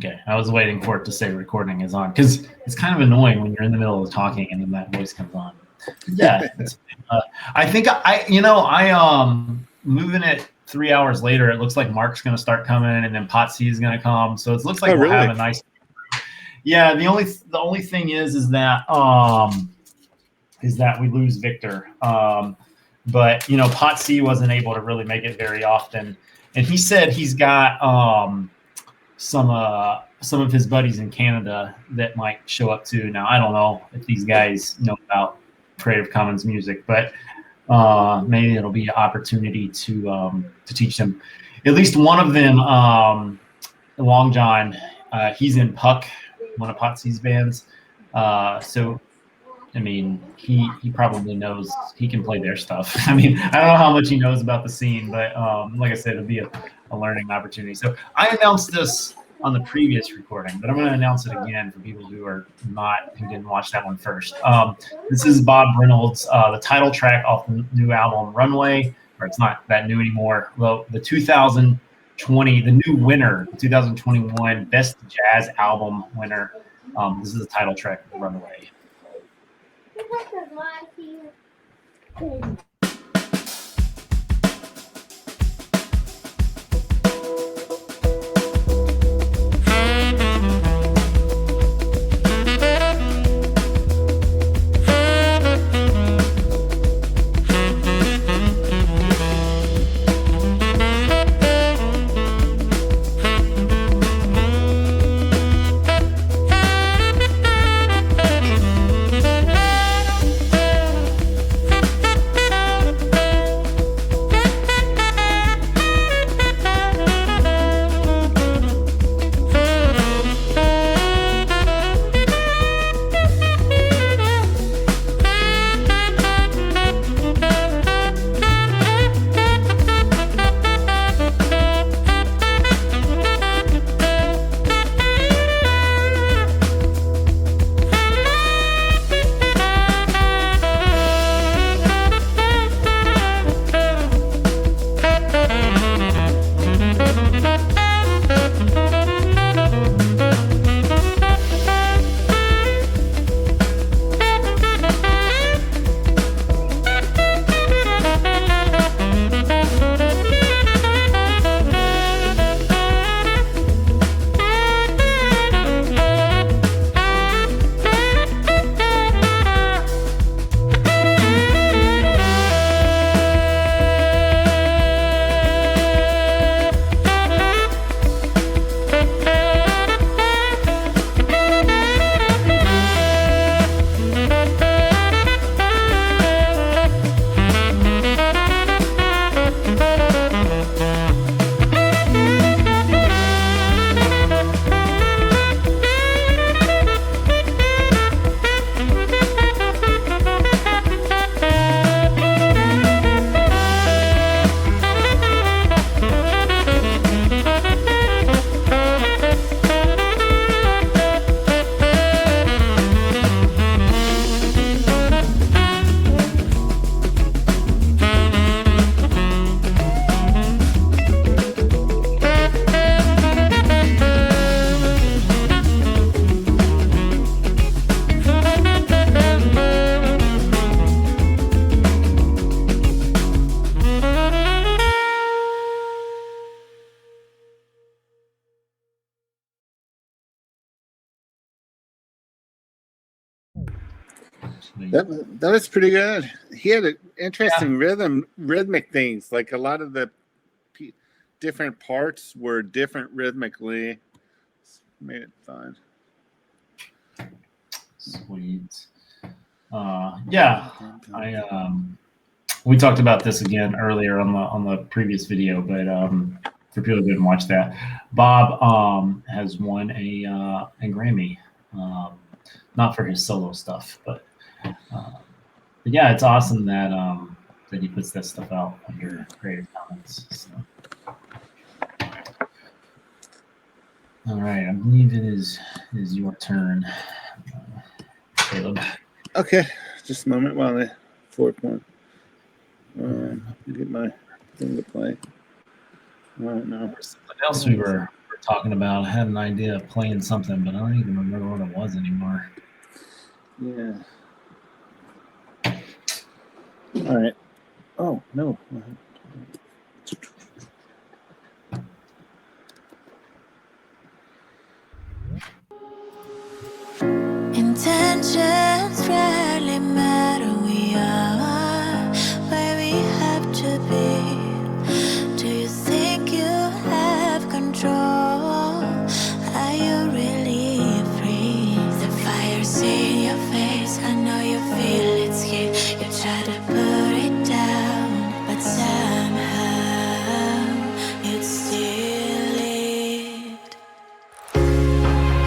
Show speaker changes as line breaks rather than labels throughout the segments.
Okay, I was waiting for it to say recording is on because it's kind of annoying when you're in the middle of talking and then that voice comes on. Yeah, I think moving it 3 hours later. It looks like Mark's going to start coming, and then Pot C is going to come. So it looks like we'll have a nice. Yeah, the only thing is that we lose Victor. But Pot C wasn't able to really make it very often, and he said he's got some of his buddies in Canada that might show up too. Now I don't know if these guys know about Creative Commons music, but maybe it'll be an opportunity to teach them. At least one of them, Long John, he's in Puck, one of Pot C's bands. So I mean, he probably knows, he can play their stuff. I mean, I don't know how much he knows about the scene, but like I said, it'll be a learning opportunity. So I announced this on the previous recording, but I'm going to announce it again for people who didn't watch that one first. This is Bob Reynolds, the title track off the new album Runway, or it's not that new anymore. Well, the 2020, the new winner, the 2021 Best Jazz Album winner. This is the title track of Runaway.
That was pretty good. He had an interesting rhythmic things. Like a lot of the different parts were different rhythmically. Made it fun.
Sweet. We talked about this again earlier on the previous video, but for people who didn't watch that, Bob has won a Grammy, not for his solo stuff, but yeah, it's awesome that he puts that stuff out under Creative Commons. So. All right, I believe it is your turn, Caleb.
Okay, just a moment while I fork one. Get my thing to play. I don't know.
Something else we were talking about. I had an idea of playing something, but I don't even remember what it was anymore.
Yeah. All right. Oh, no.
Intentions rarely matter. We are where we have to be. Do you think you have control? Are you really free? The fire's in your face. I know you feel it's here. You try to put it down, but somehow it's still lived.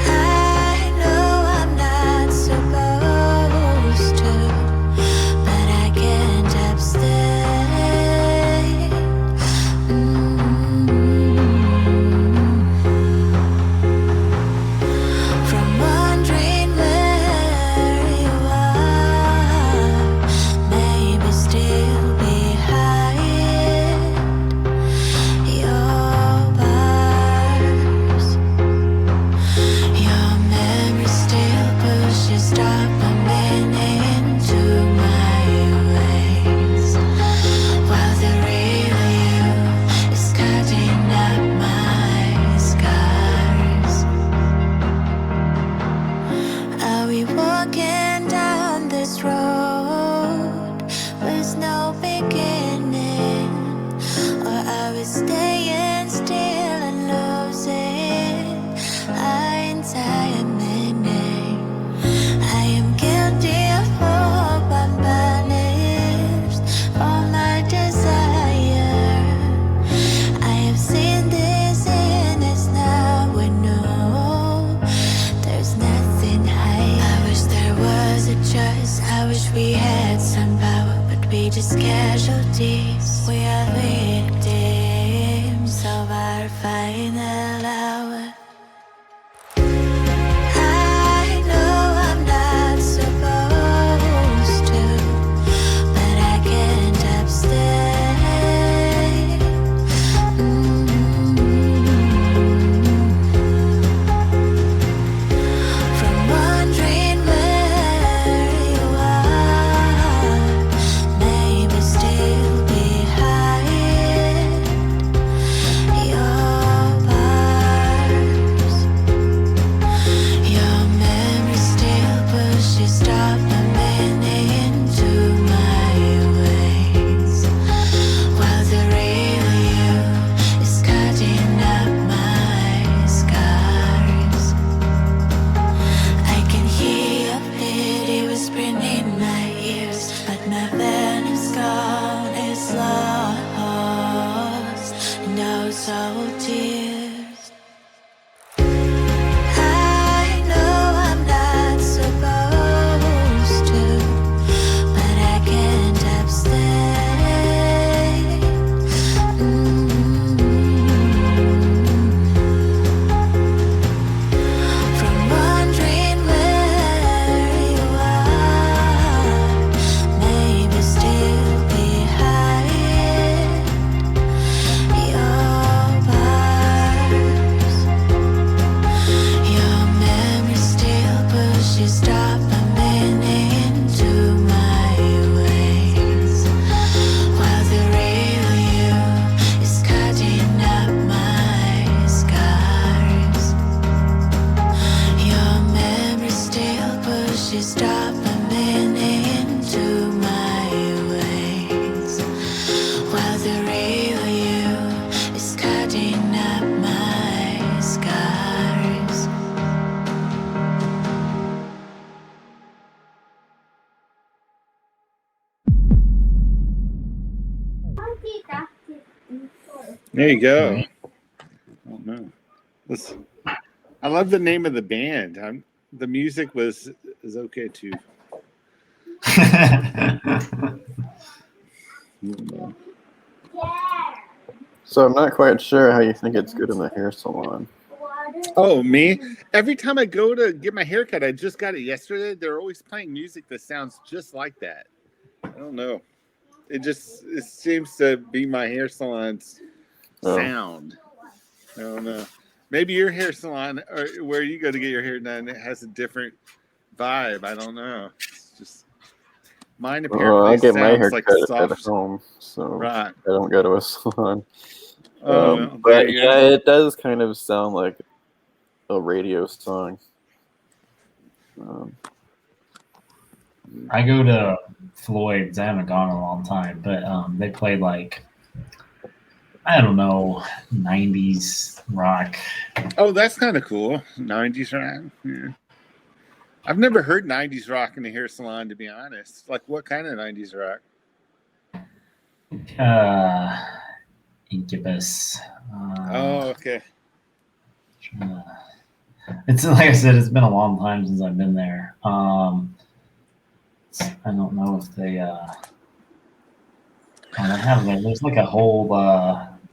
I know I'm not supposed to, but I can't abstain from wondering where you are. Maybe still behind your bars. Your memory still pushes dopamine into my veins, while the real you is cutting up my scars. Are we walking down this road with no beginning? Or are we staying still and losing our entire meaning? I am guilty of hope unbanished for my desire. I have seen this in us now. We know there's nothing higher. I wish there was a choice. I wish we had some power, but we just casualties. We are victims of our final hour. I know I'm not supposed to, but I can't abstain from wondering where you are. Maybe still behind your bars. Your memory still pushes dopamine into my veins, while the real you is cutting up my scars. I can hear your pity whispering in my ears, but my venom's gone, it's lost, and no soul tears. I know I'm not supposed to, but I can't abstain from wondering where you are. Maybe still behind your bars. Your memory still pushes dopamine into my veins, while the real you is cutting up my scars. Your memory still pushes dopamine into my veins, while the real you is cutting up my scars.
There you go. Oh, no. Listen, I love the name of the band. The music is okay, too.
So I'm not quite sure how you think it's good in the hair salon.
Oh, me? Every time I go to get my haircut, I just got it yesterday. They're always playing music that sounds just like that. I don't know. It seems to be my hair salon's sound. I don't know. Maybe your hair salon or where you go to get your hair done, it has a different vibe. I don't know. It's just mine
Well, I
apparently
get my hair
sounds like
cut at
soft.
home, so
Right.
I don't go to a salon.
Oh, well, there
But
you
yeah,
go.
it does kind of sound like a radio song.
I go to Floyd's. I haven't gone in a long time, but they played like, I don't know, 90s rock.
Oh, that's kind of cool. 90s rock. Yeah. I've never heard 90s rock in a hair salon, to be honest. Like, what kind of 90s rock?
Incubus.
Oh, okay.
It's like I said, it's been a long time since I've been there. I don't know if they have like, there's like a whole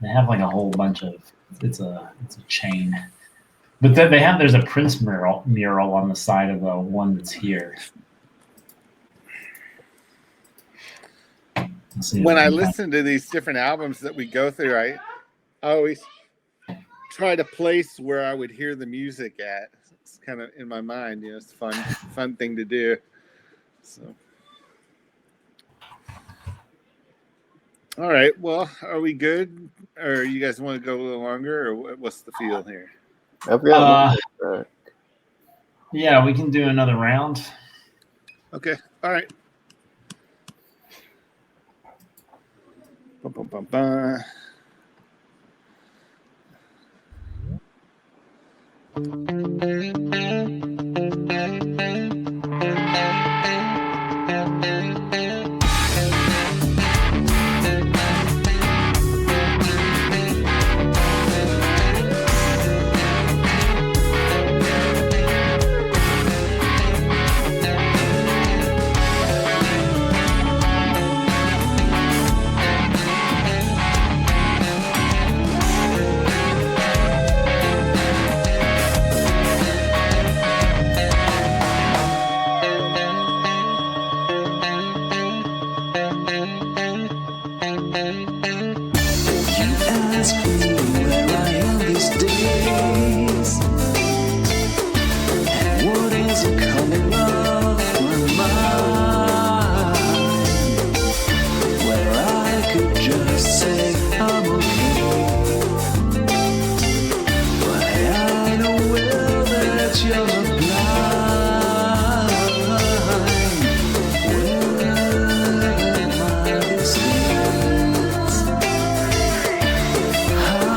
they have like a whole bunch of it's a chain. But then there's a Prince mural on the side of the one that's here.
When I listen to these different albums that we go through, I always try to place where I would hear the music at. It's kind of in my mind, it's a fun thing to do. So, all right. Well, are we good? Or you guys want to go a little longer, or what's the feel here?
I've got one more track.
Yeah, we can do another round.
Okay. All right. Bum, bum, bum, bum.
How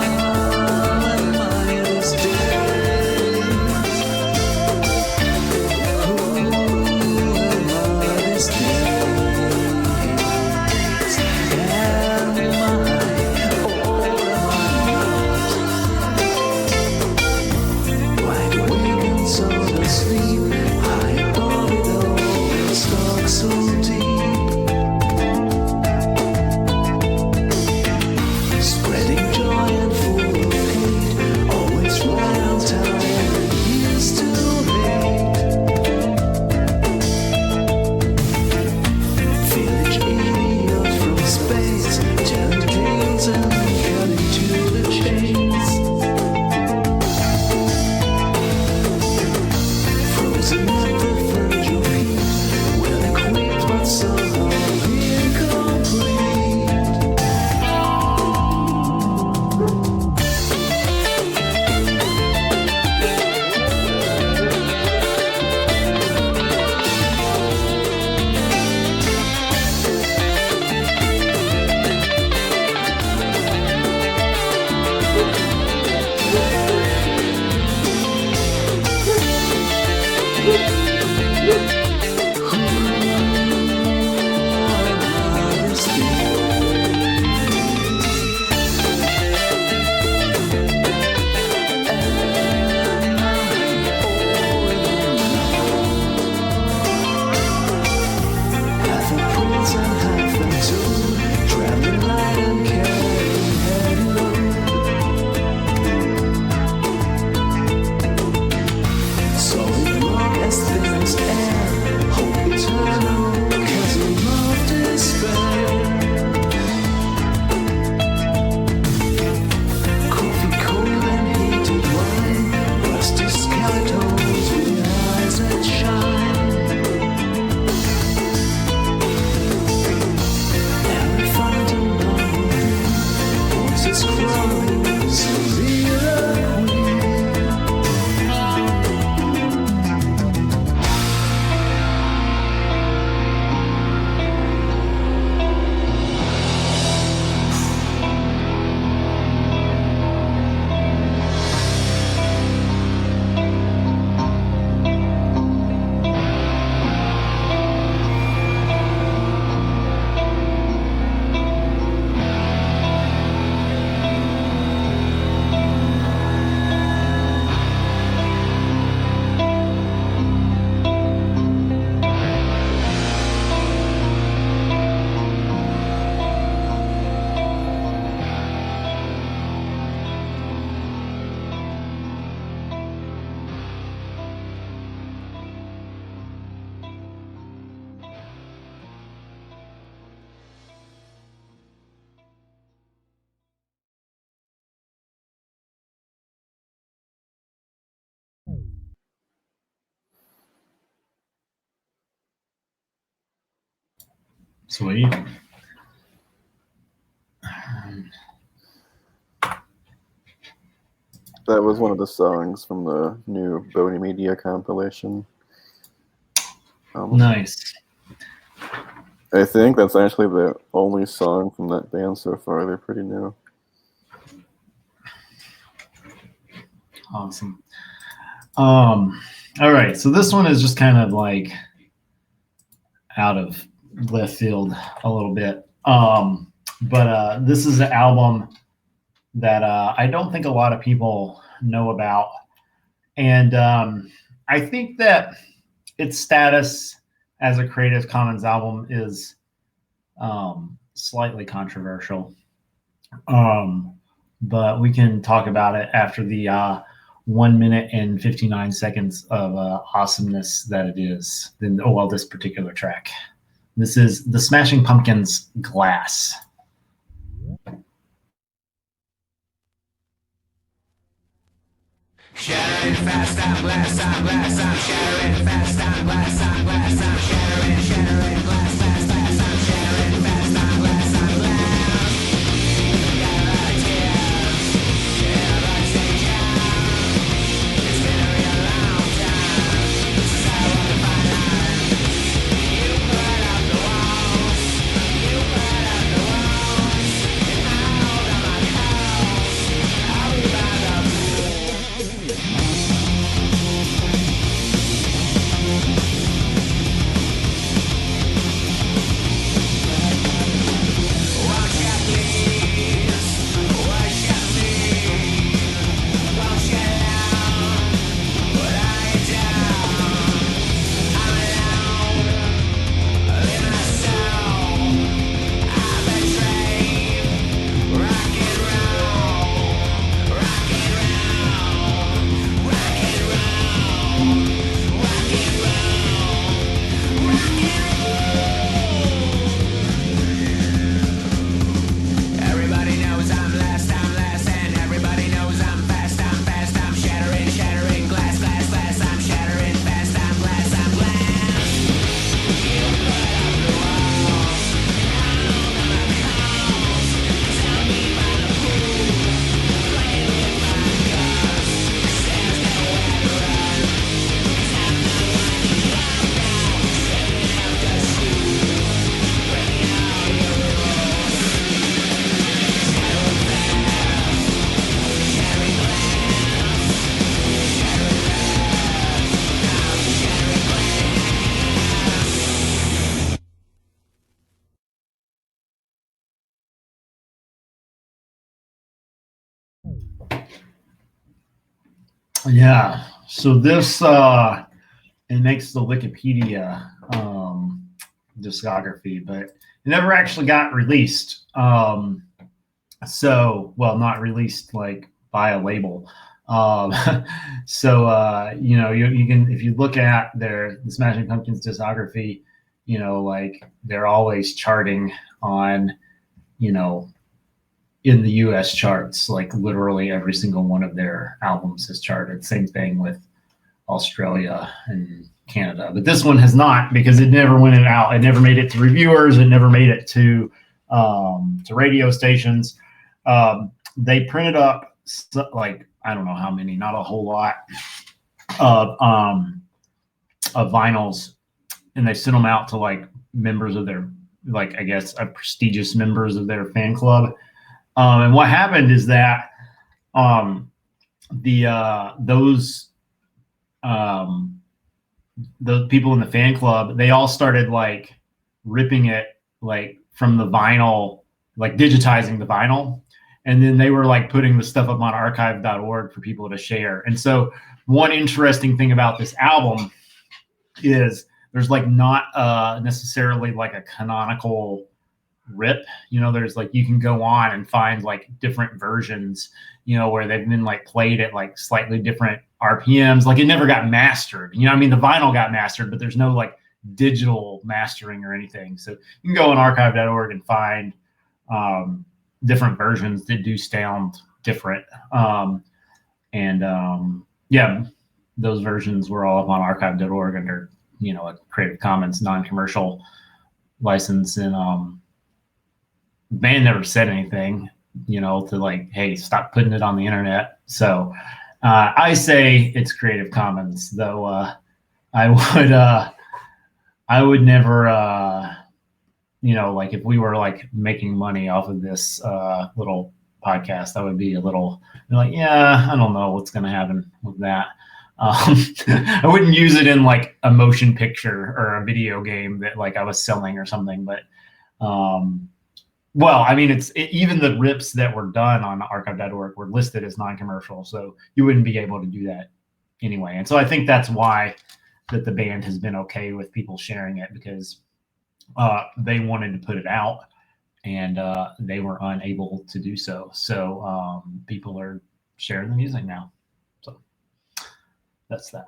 Sweet.
That was one of the songs from the new Boney Media compilation.
Nice.
I think that's actually the only song from that band so far. They're pretty new.
Awesome. All right, so this one is just kind of like out of left field a little bit. But this is an album that I don't think a lot of people know about. And I think that its status as a Creative Commons album is slightly controversial. But we can talk about it after the 1 minute and 59 seconds of awesomeness that it is. Then, this particular track. This is the Smashing Pumpkins' Glass.
Shattering fast, I'm glass, I'm shattering fast, I'm glass, I'm shattering glass, fast, I'm shattering fast, I'm glass, got a lot of tears, yeah, but stay down, it's been a real long time, since I want to find out, you put up the walls, and I hold on my house, I'll be by the pool. Everybody knows I'm last, and everybody knows I'm fast, I'm shattering glass, I'm shattering fast, I'm glass, you put up the walls, and I hold on my house, tell me by the pool, playing with my guns, there's nowhere to run, 'cause I'm the one you love now, sending out the shoes, breaking all your rules.
Yeah. So this it makes the Wikipedia discography, but it never actually got released. Not released like by a label. You can, if you look at the Smashing Pumpkins discography, like they're always charting on, in the US charts, like literally every single one of their albums has charted. Same thing with Australia and Canada, but this one has not, because it never went out. It never made it to reviewers. It never made it to radio stations. they printed up like I don't know how many, not a whole lot of vinyls, and they sent them out to like members of their, like I guess prestigious members of their fan club. And what happened is that those people in the fan club, they all started like ripping it like from the vinyl, like digitizing the vinyl, and then they were like putting the stuff up on archive.org for people to share. And so one interesting thing about this album is there's like not necessarily like a canonical rip. You know, there's like, you can go on and find like different versions, you know, where they've been like played at like slightly different RPMs. Like it never got mastered. You know, I mean, the vinyl got mastered, but there's no like digital mastering or anything. So you can go on archive.org and find different versions that do sound different. Yeah, those versions were all up on archive.org under, you know, a Creative Commons non-commercial license. And the band never said anything, you know, to like, hey, stop putting it on the internet. So I say it's Creative Commons, though I would never, you know, like if we were like making money off of this little podcast, I would be a little like, yeah, I don't know what's going to happen with that. I wouldn't use it in like a motion picture or a video game that like I was selling or something. But well, I mean, even the rips that were done on archive.org were listed as non-commercial, so you wouldn't be able to do that anyway. And so I think that's why that the band has been okay with people sharing it, because they wanted to put it out and they were unable to do so. So people are sharing the music now. So that's that.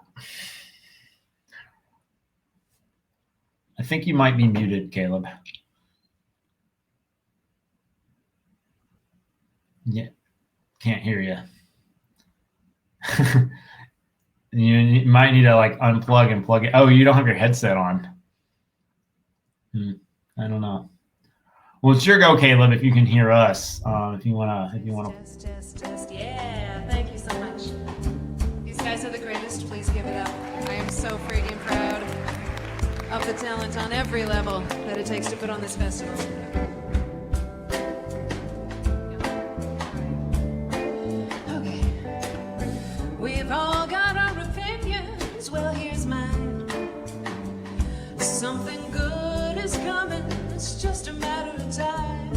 I think you might be muted, Caleb. Yeah, can't hear you. You might need to like unplug and plug it. Oh, you don't have your headset on. I don't know. Well, it's your go, Caleb. If you can hear us, if you wanna.
Test. Yeah, thank you so much. These guys are the greatest. Please give it up. I am so freaking proud of the talent on every level that it takes to put on this festival. Okay. We've all got our opinions. Well, here's mine. Something good is coming. It's just a matter of time.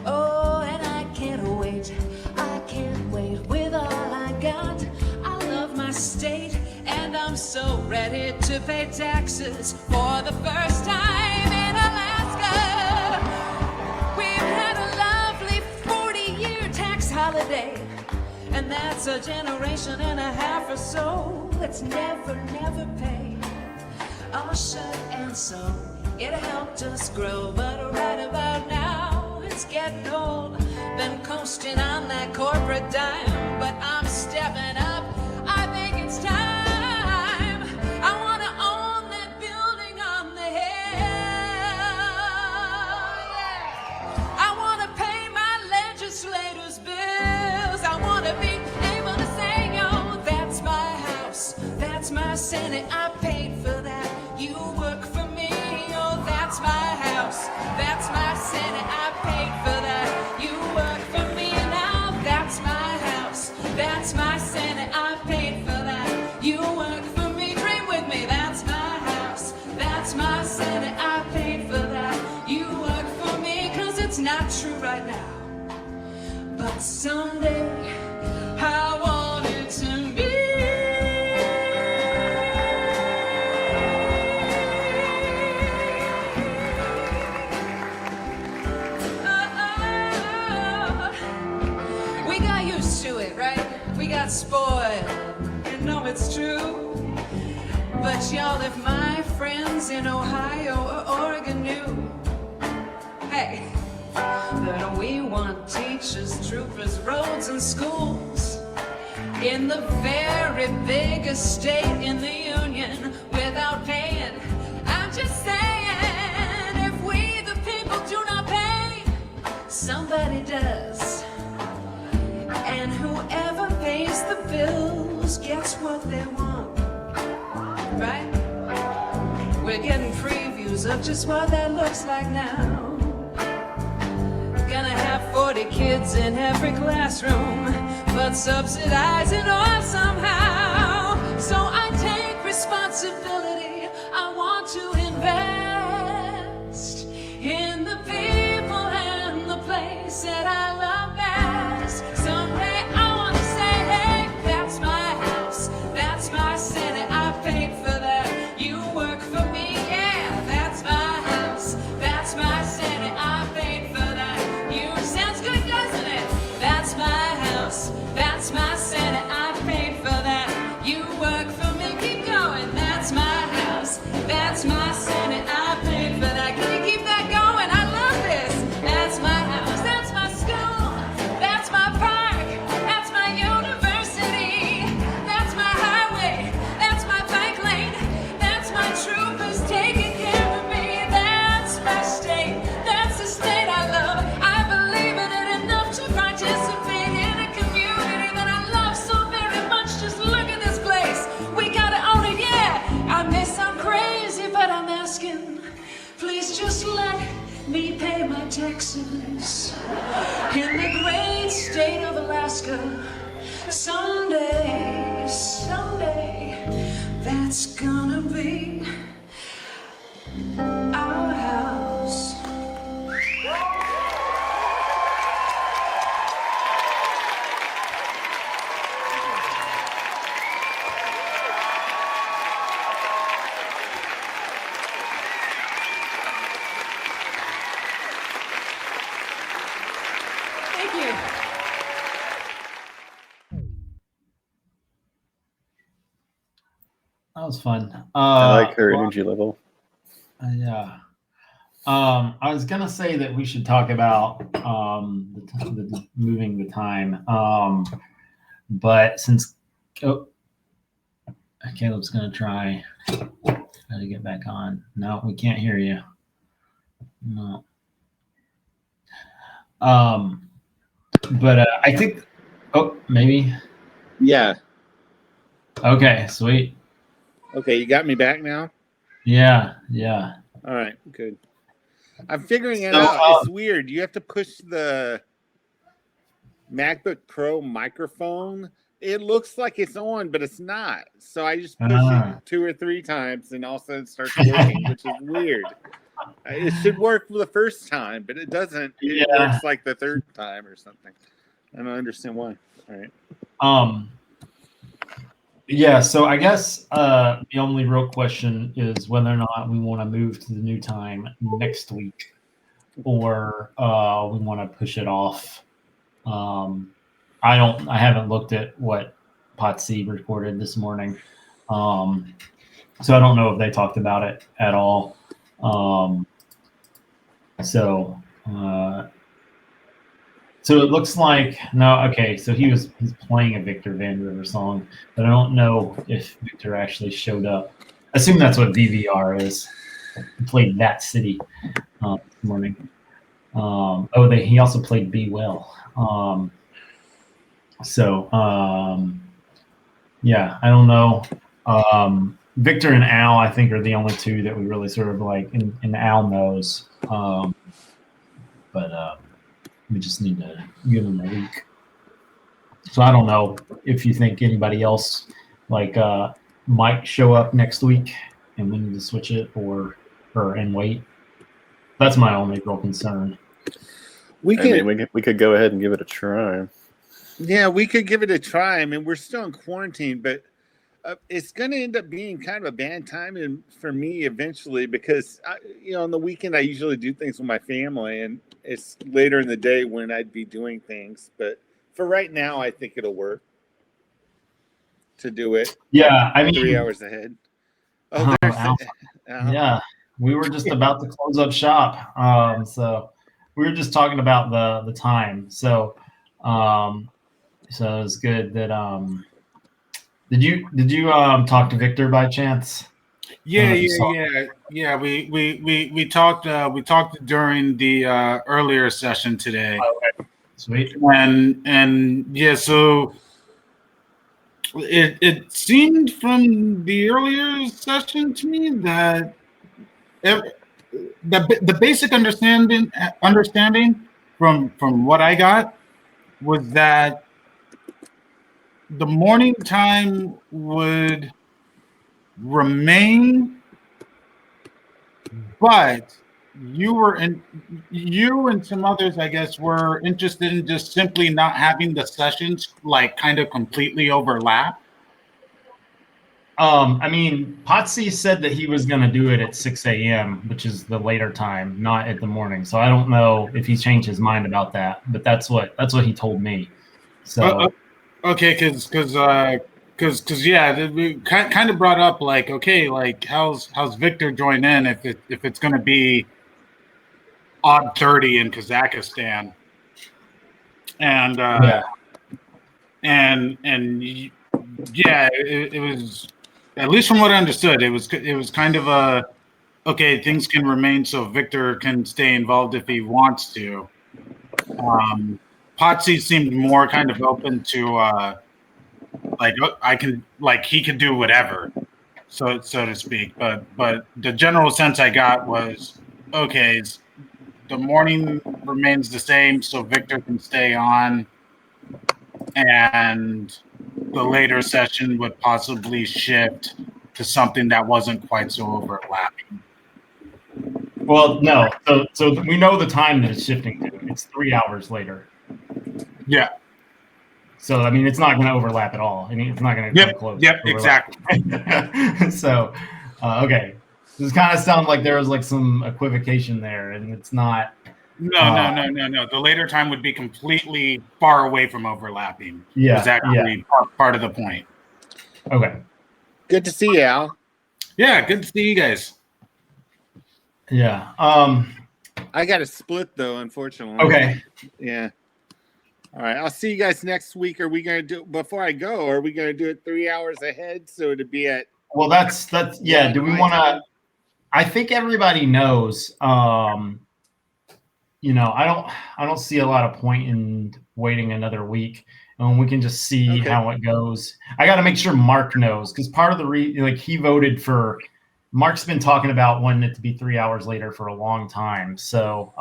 Oh, and I can't wait. I can't wait with all I got. I love my state, and I'm so ready to pay taxes for the first time in Alaska. We've had a lovely 40-year tax holiday, and that's a generation and a half or so that's never paid. Oh, shut and sew, it helped us grow, but right about now it's getting old. Been coasting on that corporate dime, but I'm stepping up. I think it's time. I want to own that building on the hill. Yeah. I want to pay my legislators' bills. I want to be able to say, yo, that's my house, that's my Senate. I paid for that. You work for me. Oh, that's my house, that's my Senate. I paid for that. You work for me now. That's my house, that's my Senate. I paid for that. You work for me. Dream with me. That's my house, that's my Senate. I paid for that. You work for me. 'Cause it's not true right now, but someday I want it to be. We got used to it, right? We got spoiled. You know it's true. But y'all, if my friends in Ohio or Oregon knew, hey, that we want teachers, troopers, roads, and schools in the very biggest state in the union without paying, I'm just saying, if we the people do not pay, somebody does. of bills gets what they want, right? We're getting previews of just what that looks like now. Gonna have 40 kids in every classroom, but subsidizing all somehow. So I take responsibility. I want to invest in the people and the place that I love best. Someday I want to say, hey, that's my house, that's my city, I paid for that, you work for me, yeah, that's my house, that's my city, I paid for that, you, sounds good, doesn't it? That's my house, that's my city, I paid for that, you work for me, keep going, that's my house, that's my city, I paid for that, can you keep that going? I love this, that's my house, that's my school, that's my park, that's my university, that's my highway, that's my bike lane, that's my troopers taking care of me, that's my state, that's the state I love. I believe in it enough to participate in a community that I love so very much. Just look at this place, we gotta own it, yeah. I may sound crazy, but I'm asking, please just let me pay my taxes in the great state of Alaska. Someday, someday, that's gonna be our house. Thank you.
That was fun.
I like her
well,
energy level.
Yeah. I was gonna say that we should talk about the moving the time. But since Caleb's gonna try to get back on. No, we can't hear you. No. But I think. Oh, maybe.
Yeah.
Okay. Sweet.
Okay, you got me back now?
Yeah. Yeah.
All right, good. I'm figuring it
So,
out. It's weird. You have to push the MacBook Pro microphone. It looks like it's on, but it's not. So I just push it 2 or 3 times, and all of a sudden it starts working, which is weird. It should work the first time, but it doesn't. It
Yeah.
works like the 3rd time or something. I don't understand why. All right.
Yeah, so I guess the only real question is whether or not we want to move to the new time next week, or we want to push it off. I haven't looked at what Pot C reported this morning, so I don't know if they talked about it at all. So it looks like no. Okay, so he's playing a Victor Van River song, but I don't know if Victor actually showed up. I assume that's what VVR is. He played That City this morning. He also played Be Well. Yeah, I don't know. Victor and Al, I think, are the only two that we really sort of like, and Al knows. But we just need to give them a week. So I don't know if you think anybody else might show up next week and we need to switch it or wait. That's my only real concern.
We
could go ahead and give it a try.
Yeah, we could give it a try. I mean, we're still in quarantine, but it's going to end up being kind of a bad time for me eventually because, on the weekend I usually do things with my family, and it's later in the day when I'd be doing things. But for right now, I think it'll work to do it.
Yeah, I mean
3 hours ahead. Oh, there's
yeah. We were just about to close up shop, so we were just talking about the time. So it's good that. Did you talk to Victor by chance?
Yeah. We talked during the earlier session today.
Okay. Sweet.
And yeah, so It seemed from the earlier session to me that the basic understanding from what I got was that the morning time would remain, but you and some others, I guess, were interested in just simply not having the sessions like kind of completely overlap.
I mean, Potsy said that he was going to do it at 6 a.m., which is the later time, not at the morning. So I don't know if he's changed his mind about that, but that's what he told me. So
Okay, because yeah, we kind of brought up like, okay, like how's Victor join in if it's going to be odd 30 in Kazakhstan, and yeah, it was, at least from what I understood, it was kind of a, okay, things can remain so Victor can stay involved if he wants to. Potsy seemed more kind of open to like he could do whatever, so to speak. But the general sense I got was, okay, the morning remains the same, so Victor can stay on, and the later session would possibly shift to something that wasn't quite so overlapping.
well, no. So we know the time that it's shifting to. It's 3 hours later.
Yeah.
So I mean, it's not going to overlap at all. I mean, it's not going to come close.
Yep. Exactly.
So, okay. This kind of sounds like there was like some equivocation there, and it's not.
No. The later time would be completely far away from overlapping.
Yeah.
It's actually part of the point.
Okay.
Good to see you, Al.
Yeah, good to see you guys.
Yeah.
I got to split though, unfortunately.
Okay.
Yeah. All right. I'll see you guys next week. Are we going to do, before I go, are we going to do it 3 hours ahead? So to be at.
Well, that's yeah. Do we want to? I think everybody knows. You know, I don't see a lot of point in waiting another week, and we can just see how it goes. I got to make sure Mark knows, because part of the he voted for. Mark's been talking about wanting it to be 3 hours later for a long time. So,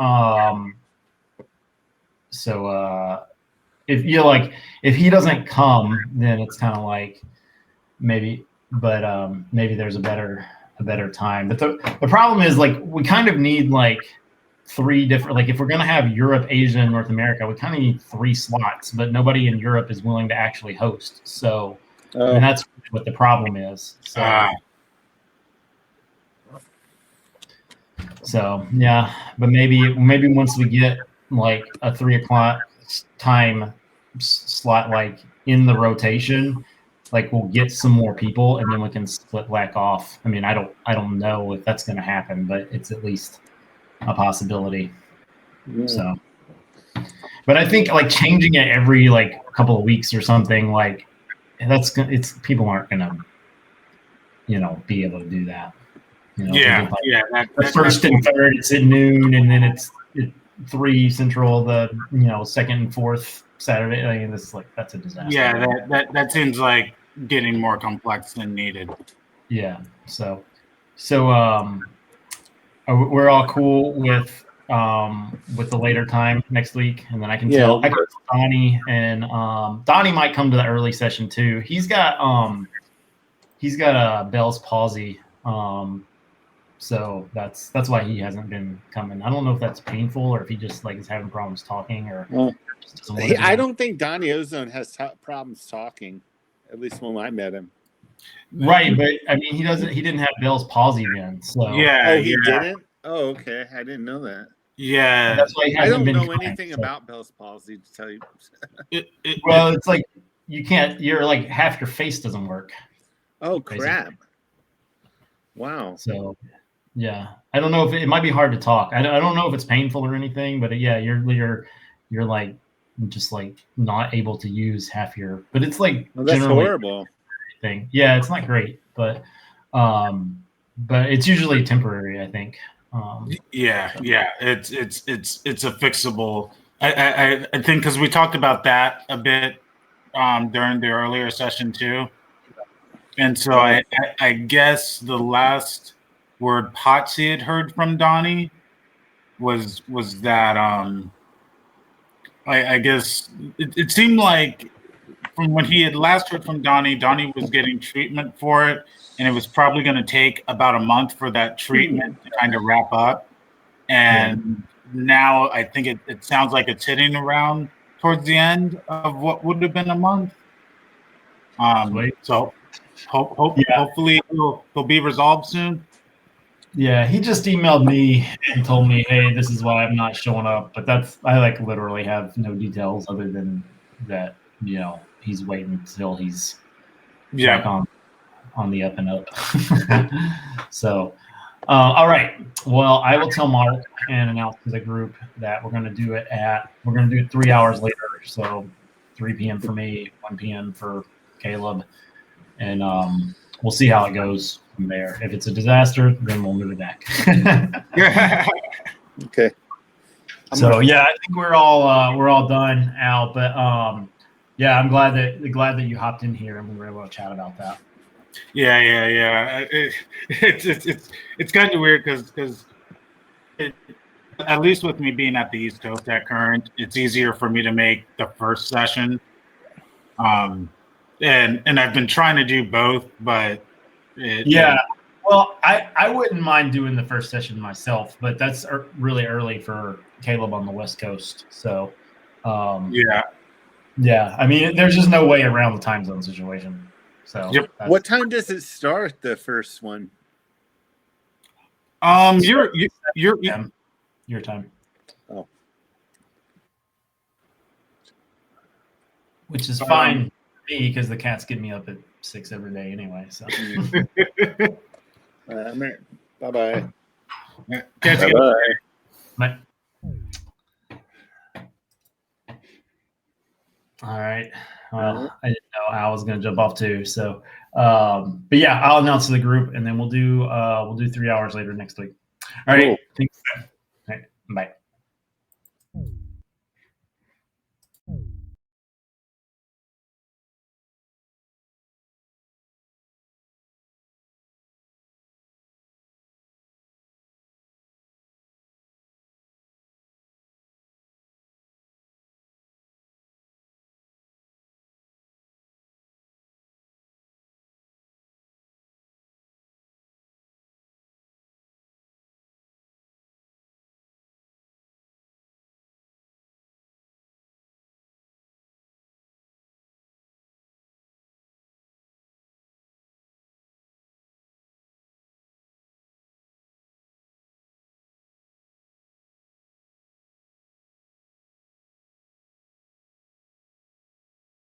if he doesn't come, then it's kind of like maybe there's a better time. But the problem is, like, we kind of need like 3 different, like, if we're going to have Europe, Asia, and North America, we kind of need 3 slots, but nobody in Europe is willing to actually host. So, and that's what the problem is. So yeah, but maybe once we get like a 3 o'clock time slot, like in the rotation, like we'll get some more people, and then we can split back off. I mean, I don't know if that's going to happen, but it's at least a possibility. Yeah. So, but I think like changing it every like couple of weeks or something, like people aren't gonna, be able to do that. The first and third, it's at noon, and then it's at 3 Central. The second and fourth Saturday. I mean, that's a disaster.
Yeah, that seems like getting more complex than needed.
Yeah. So we're all cool with the later time next week, and then I can tell Donnie, and Donnie might come to the early session too. He's got a Bell's palsy. So that's why he hasn't been coming. I don't know if that's painful or if he just like is having problems talking or.
I don't think Donnie Ozone has problems talking, at least when I met him.
Right, but I mean, he didn't have Bell's palsy then. So
he didn't. Oh, okay. I didn't know that.
Yeah,
that's why he hasn't been coming,
anything about Bell's palsy, to tell you.
Well, it's like you can't. You're like half your face doesn't work.
Oh crap! Wow.
So. Yeah, I don't know if it might be hard to talk. I don't know if it's painful or anything, but yeah, you're like just like not able to use half your. But it's like
that's horrible.
Thing. Yeah, it's not great, but it's usually temporary, I think.
Yeah, it's a fixable. I think because we talked about that a bit during the earlier session too, and so I guess the last word Potsy had heard from Donnie was that I guess it seemed like from when he had last heard from Donnie was getting treatment for it, and it was probably going to take about a month for that treatment to kind of wrap up. And now I think it sounds like it's hitting around towards the end of what would have been a month. So hopefully he'll be resolved soon.
Yeah, he just emailed me and told me, "Hey, this is why I'm not showing up." But I like literally have no details other than that. You know, he's waiting until he's back on the up and up. So, all right. Well, I will tell Mark and announce to the group that we're going to do it 3 hours later. So 3 p.m. for me, 1 p.m. for Caleb. And we'll see how it goes from there. If it's a disaster, then we'll move it back.
Okay.
So yeah, I think we're all done, Al. But yeah, I'm glad that you hopped in here and we were able to chat about that.
Yeah. It's kind of weird because at least with me being at the East Coast at current, it's easier for me to make the first session. And I've been trying to do both, but
well, I wouldn't mind doing the first session myself, but that's really early for Caleb on the West Coast. So yeah, I mean, there's just no way around the time zone situation. So
what time does it start, the first one?
Your
time.
Oh,
which is fine for me because the cats get me up at 6 every day anyway. So
bye-bye.
Catch you guys.
Bye. All right. Well, I didn't know Al was going to jump off too. So, but yeah, I'll announce to the group, and then we'll do 3 hours later next week. All right.
Cool.
Thanks. All right. Bye.